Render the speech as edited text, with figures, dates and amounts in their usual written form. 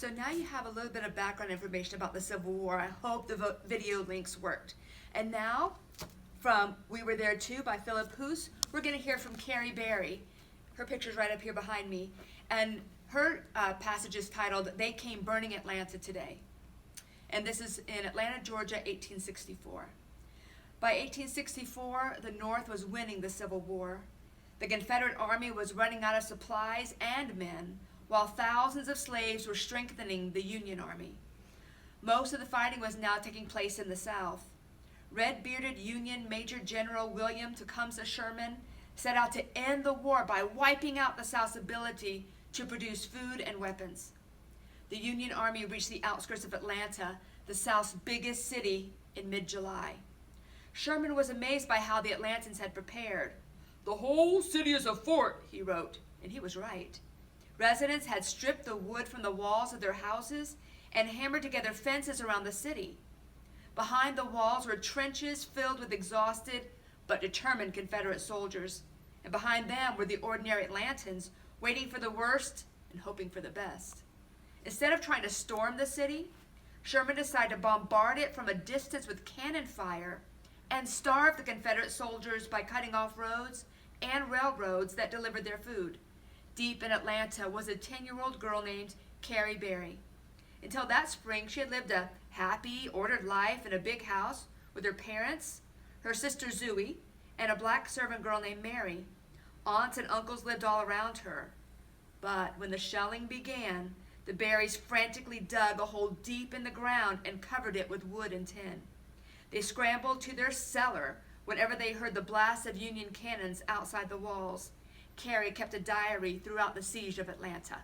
So now you have a little bit of background information about the Civil War. I hope the video links worked. And now, from We Were There Too by Philip Hoos, we're going to hear from Carrie Berry. Her picture's right up here behind me. And her passage is titled, They Came Burning Atlanta Today. And this is in Atlanta, Georgia, 1864. By 1864, the North was winning the Civil War. The Confederate Army was running out of supplies and men, while thousands of slaves were strengthening the Union Army. Most of the fighting was now taking place in the South. Red-bearded Union Major General William Tecumseh Sherman set out to end the war by wiping out the South's ability to produce food and weapons. The Union Army reached the outskirts of Atlanta, the South's biggest city, in mid-July. Sherman was amazed by how the Atlantans had prepared. "The whole city is a fort," he wrote, and he was right. Residents had stripped the wood from the walls of their houses and hammered together fences around the city. Behind the walls were trenches filled with exhausted but determined Confederate soldiers, and behind them were the ordinary Atlantans waiting for the worst and hoping for the best. Instead of trying to storm the city, Sherman decided to bombard it from a distance with cannon fire and starve the Confederate soldiers by cutting off roads and railroads that delivered their food. Deep in Atlanta was a 10-year-old girl named Carrie Berry. Until that spring, she had lived a happy, ordered life in a big house with her parents, her sister Zooey, and a black servant girl named Mary. Aunts and uncles lived all around her. But when the shelling began, the Berrys frantically dug a hole deep in the ground and covered it with wood and tin. They scrambled to their cellar whenever they heard the blast of Union cannons outside the walls. Carrie kept a diary throughout the siege of Atlanta.